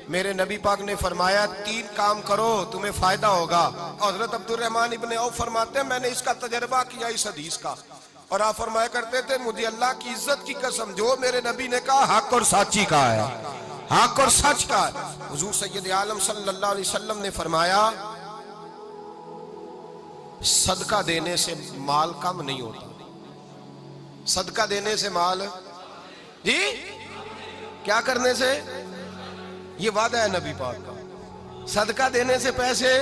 میرے نبی پاک نے فرمایا 3 کام کرو تمہیں فائدہ ہوگا. حضرت عبد الرحمن ابن عوف فرماتے ہیں میں نے اس کا تجربہ کیا اس حدیث کا, اور آپ فرمایا کرتے تھے مجھے اللہ کی عزت کی قسم جو میرے نبی نے کہا حق اور سچی کہا ہے, حق اور سچ کا ہے. حضور سید عالم صلی اللہ علیہ وسلم نے فرمایا صدقہ دینے سے مال کم نہیں ہوتا. صدقہ دینے سے مال جی کیا کرنے سے, یہ وعدہ ہے نبی پاک کا. صدقہ دینے سے پیسے,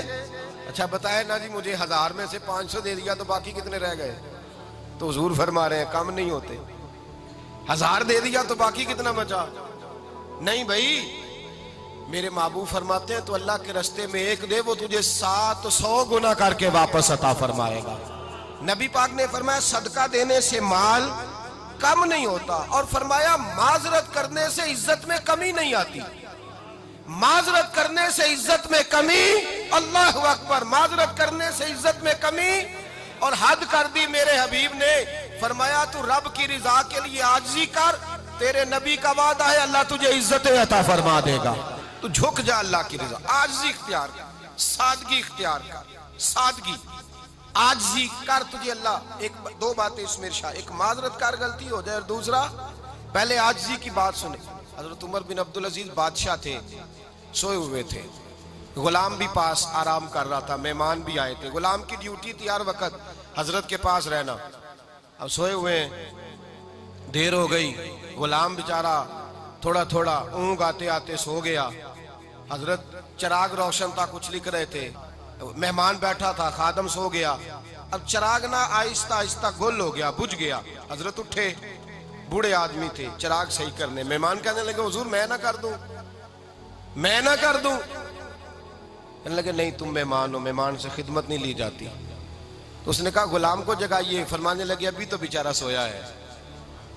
اچھا بتائے نا جی مجھے 1000 میں سے 500 دے دیا تو باقی کتنے رہ گئے, تو حضور فرما رہے ہیں کم نہیں ہوتے. 1000 دے دیا تو باقی کتنا بچا, نہیں بھائی. میرے محبوب فرماتے ہیں تو اللہ کے رستے میں 1 دے وہ تجھے 700 گنا کر کے واپس عطا فرمائے گا. نبی پاک نے فرمایا صدقہ دینے سے مال کم نہیں ہوتا, اور فرمایا معذرت کرنے سے عزت میں کمی نہیں آتی. معذرت کرنے سے عزت میں کمی, اللہ اکبر, معذرت کرنے سے عزت میں کمی. اور حد کر دی میرے حبیب نے, فرمایا تو رب کی رضا کے لیے عاجزی کر, تیرے نبی کا وعدہ ہے اللہ تجھے عزت عطا فرما دے گا. تو جھک جا اللہ کی رضا, عاجزی اختیار کر, سادگی اختیار کر, سادگی عاجزی کر, تجھے اللہ. 2 باتیں اس میں ارشاد, ایک معذرت کر غلطی ہو جائے, اور دوسرا پہلے عاجزی کی بات سنے. حضرت عمر بن عبدالعزیز بادشاہ تھے, سوئے ہوئے تھے, غلام بھی پاس آرام کر رہا تھا, مہمان بھی آئے تھے. غلام کی ڈیوٹی تھی ہر وقت حضرت کے پاس رہنا. اب سوئے ہوئے ہیں, دیر ہو گئی, غلام بیچارہ تھوڑا تھوڑا اونگ آتے آتے سو گیا. حضرت چراغ روشن تھا, کچھ لکھ رہے تھے, مہمان بیٹھا تھا, خادم سو گیا. اب چراغ نہ آہستہ آہستہ گل ہو گیا, بجھ گیا. حضرت اٹھے, بوڑھے آدمی تھے, چراغ صحیح کرنے. مہمان کہنے لگے حضور میں نہ کر دوں, میں نہ کر دوں. کہنے لگے نہیں تم مہمان ہو, مہمان سے خدمت نہیں لی جاتی. تو اس نے کہا غلام کو جگائیے. فرمانے لگے ابھی تو بیچارہ سویا ہے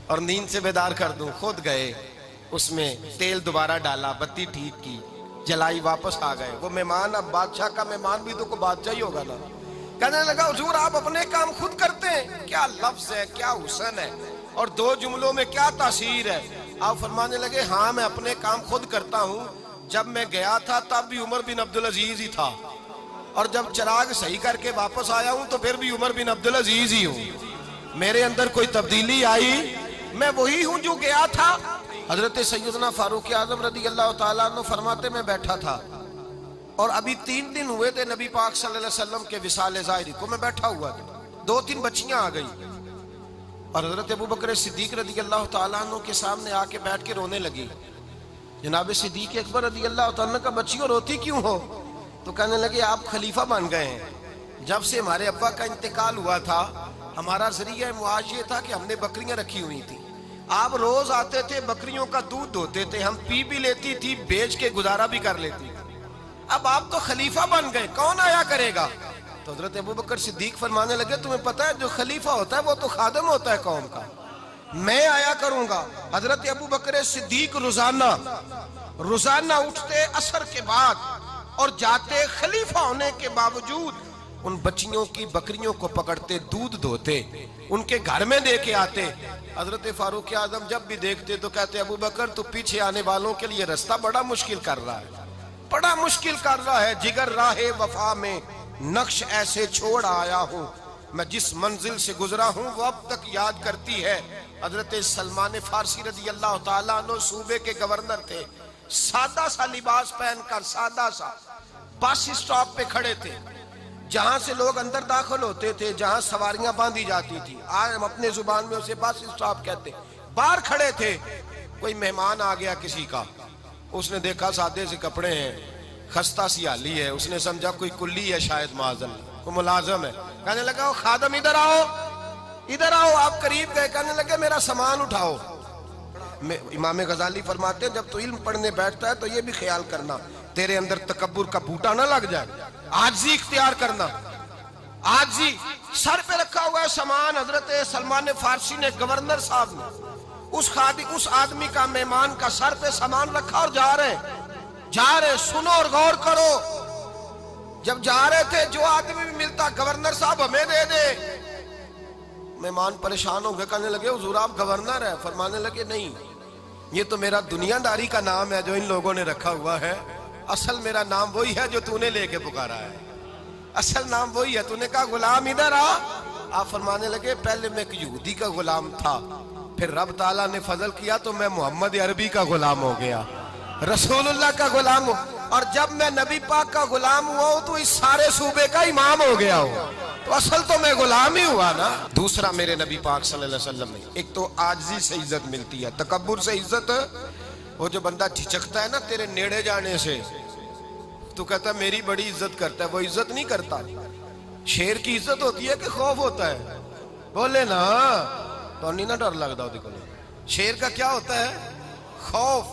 اور نیند سے بیدار کر دوں. خود گئے, اس میں تیل دوبارہ ڈالا, بتی ٹھیک کی, جلائی, واپس آ گئے. وہ مہمان, اب بادشاہ کا مہمان بھی تو کوئی بادشاہ ہی ہوگا نا. کہنے لگا حضور آپ اپنے کام خود کرتے ہیں, کیا لفظ ہے, کیا حسن ہے, اور 2 جملوں میں کیا تاثیر ہے. آپ فرمانے لگے ہاں میں اپنے کام خود کرتا ہوں. جب میں گیا تھا تب بھی عمر بن عبدالعزیز ہی تھا, اور جب چراغ صحیح کر کے واپس آیا ہوں تو پھر بھی عمر بن عبدالعزیز ہی ہوں. میرے اندر کوئی تبدیلی آئی, میں وہی ہوں جو گیا تھا. حضرت سیدنا فاروق اعظم رضی اللہ تعالیٰ عنہ فرماتے میں بیٹھا تھا, اور ابھی 3 دن ہوئے تھے نبی پاک صلی اللہ علیہ وسلم کے وصال ظاہری کو. میں بیٹھا ہوا تھا, 2-3 بچیاں آ گئی, اور حضرت ابو بکر صدیق رضی اللہ تعالیٰ عنہ کے سامنے آ کے بیٹھ کے رونے لگی. جناب صدیق اکبر رضی اللہ تعالیٰ عنہ کا بچیوں روتی کیوں ہو؟ تو کہنے لگے آپ خلیفہ بن گئے ہیں. جب سے ہمارے ابا کا انتقال ہوا تھا ہمارا ذریعہ معاش یہ تھا کہ ہم نے بکریاں رکھی ہوئی تھی. آپ روز آتے تھے, بکریوں کا دودھ دھوتے تھے, ہم پی بھی لیتی تھی, بیچ کے گزارا بھی کر لیتی. اب آپ تو خلیفہ بن گئے, کون آیا کرے گا؟ تو حضرت ابو بکر صدیق فرمانے لگے تمہیں پتہ ہے جو خلیفہ ہوتا ہے وہ تو خادم ہوتا ہے قوم کا, میں آیا کروں گا. حضرت ابو بکر صدیق روزانہ اٹھتے عصر کے بعد اور جاتے, خلیفہ ہونے کے باوجود ان بچیوں کی بکریوں کو پکڑتے, دودھ دھوتے, ان کے گھر میں دے کے آتے. حضرت فاروق اعظم جب بھی دیکھتے تو کہتے ابو بکر تو پیچھے آنے والوں کے لیے رستہ بڑا مشکل کر رہا ہے, بڑا مشکل کر رہا ہے. جگر راہ وفا میں نقش ایسے چھوڑ آیا ہوں, میں جس منزل سے گزرا ہوں وہ اب تک یاد کرتی ہے. حضرت سلمان فارسی رضی اللہ تعالیٰ عنہ صوبے کے گورنر تھے, سادہ سا لباس پہن کر, سادہ سا, بس اسٹاپ پہ کھڑے تھے, جہاں سے لوگ اندر داخل ہوتے تھے, جہاں سواریاں باندھی جاتی تھی, آج ہم اپنے زبان میں اسے بس اسٹاپ کہتے. باہر کھڑے تھے, کوئی مہمان آ گیا کسی کا, اس نے دیکھا سادے سے کپڑے ہیں, خستہ سی حالی ہے, اس نے سمجھا کوئی کلی ہے شاید, معاذ اللہ کوئی ملازم ہے. کہنے لگا خادم ادھر آؤ, ادھر آؤ. آپ قریب گئے, کہنے لگے میرا سامان اٹھاؤ. امام غزالی فرماتے ہیں جب تو علم پڑھنے بیٹھتا ہے تو یہ بھی خیال کرنا تیرے اندر تکبر کا بوٹا نہ لگ جائے, عاجزی اختیار کرنا. عاجزی, سر پہ رکھا ہوا ہے سامان. حضرت سلمان فارسی نے, گورنر صاحب نے, اس آدمی کا, مہمان کا سر پہ سامان رکھا اور جا رہے. سنو اور غور کرو. جب جا رہے تھے جو آدمی بھی ملتا گورنر صاحب ہمیں دے دے. مہمان پریشان ہو گئے, کہنے لگے حضور آپ گورنر ہیں؟ فرمانے لگے نہیں, یہ تو میرا دنیا داری کا نام ہے جو ان لوگوں نے رکھا ہوا ہے، اصل میرا نام وہی ہے جو تو نے لے کے پکارا ہے، اصل نام وہی ہے۔ تو نے کہا غلام ادھر آ، آپ فرمانے لگے پہلے میں ایک یہودی کا غلام تھا، پھر رب تعالیٰ نے فضل کیا تو میں محمد عربی کا غلام ہو گیا، رسول اللہ کا غلام ہو، اور جب میں نبی پاک کا غلام ہوا ہوں تو اس سارے صوبے کا امام ہو گیا ہوں، تو اصل تو میں غلام ہی ہوا نا۔ دوسرا میرے نبی پاک صلی اللہ علیہ وسلم نے، ایک تو عاجزی سے عزت ملتی ہے، تکبر سے عزت، وہ جو بندہ جھجکتا ہے نا تیرے نیڑے جانے سے، تو کہتا ہے میری بڑی عزت کرتا ہے، وہ عزت نہیں کرتا۔ شیر کی عزت ہوتی ہے کہ خوف ہوتا ہے؟ بولے نا، تو نہیں نہ ڈر لگتا ہوتی کو۔ شیر کا کیا ہوتا ہے؟ خوف،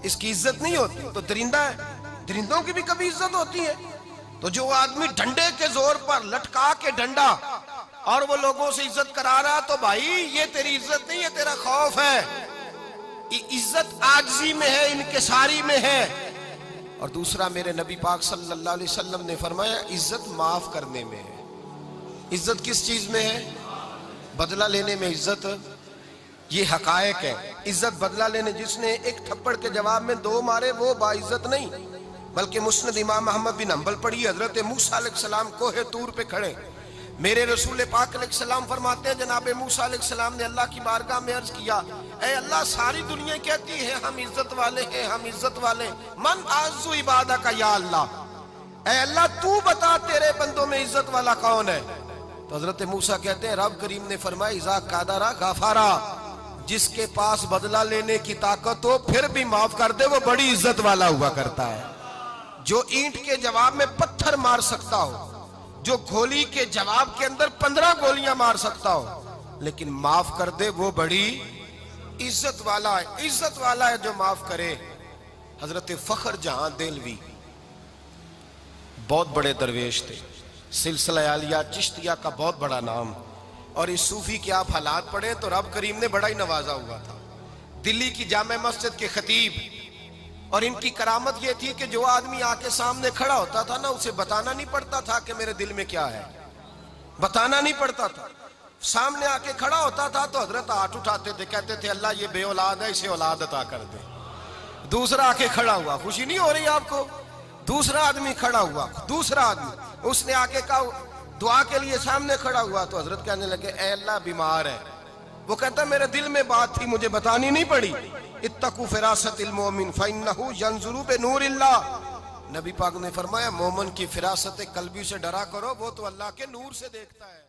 اس کی عزت نہیں ہوتی۔ تو درندہ ہے، درندوں کی بھی کبھی عزت ہوتی ہے؟ تو جو آدمی ڈنڈے کے زور پر لٹکا کے ڈنڈا اور وہ لوگوں سے عزت کرا رہا، تو بھائی یہ تیری عزت نہیں ہے، تیرا خوف ہے۔ عزت عاجزی میں ہے، انکساری میں ہے۔ اور دوسرا میرے نبی پاک صلی اللہ علیہ وسلم نے فرمایا عزت معاف کرنے میں ہے۔ عزت کس چیز میں ہے؟ بدلہ لینے میں عزت، یہ حقائق ہے۔ عزت بدلہ لینے، جس نے ایک تھپڑ کے جواب میں 2 مارے وہ باعزت نہیں، بلکہ مسند امام احمد بن حنبل پڑھی، حضرت موسیٰ علیہ السلام کوہ طور پہ کھڑے، میرے رسول پاک علیہ السلام فرماتے ہیں جناب موسیٰ علیہ السلام نے اللہ کی بارگاہ میں عرض کیا، اے اللہ ساری دنیا کہتی ہے ہم عزت والے ہیں، ہم عزت والے، من اعز عبادک یا اللہ، اے اللہ تو بتا تیرے بندوں میں عزت والا کون ہے؟ تو حضرت موسیٰ کہتے ہیں رب کریم نے فرمایا اذا قادرا غفارا، جس کے پاس بدلہ لینے کی طاقت ہو پھر بھی معاف کر دے وہ بڑی عزت والا ہوا کرتا ہے۔ جو اینٹ کے جواب میں پتھر مار سکتا ہو، جو گولی کے جواب کے اندر 15 گولیاں مار سکتا ہو، لیکن معاف کر دے وہ بڑی عزت والا ہے۔ عزت والا ہے جو معاف کرے۔ حضرت فخر جہاں دہلوی بہت بڑے درویش تھے، سلسلہ عالیہ چشتیہ کا بہت بڑا نام، اور اس صوفی کے آپ حالات پڑھیں تو رب کریم نے بڑا ہی نوازا ہوا تھا۔ دلی کی جامع مسجد کے خطیب، اور ان کی کرامت یہ تھی کہ جو آدمی آ کے سامنے کھڑا ہوتا تھا نا اسے بتانا نہیں پڑتا تھا کہ میرے دل میں کیا ہے، بتانا نہیں پڑتا تھا۔ سامنے آ کے کھڑا ہوتا تھا تو حضرت ہاتھ اٹھاتے تھے، کہتے تھے اللہ یہ بے اولاد ہے اسے اولاد عطا کر دے۔ دوسرا آ کے کھڑا ہوا، خوشی نہیں ہو رہی آپ کو؟ دوسرا آدمی کھڑا ہوا، دوسرا آدمی، اس نے آ کے کہا دعا کے لیے سامنے کھڑا ہوا تو حضرت کہنے لگے اے اللہ بیمار ہے، وہ کہتا میرے دل میں بات تھی مجھے بتانی نہیں پڑی، اتقوا فراست المومن فإنہ ینظر بنور اللہ، نبی پاک نے فرمایا مومن کی فراست قلبی سے ڈرا کرو، وہ تو اللہ کے نور سے دیکھتا ہے۔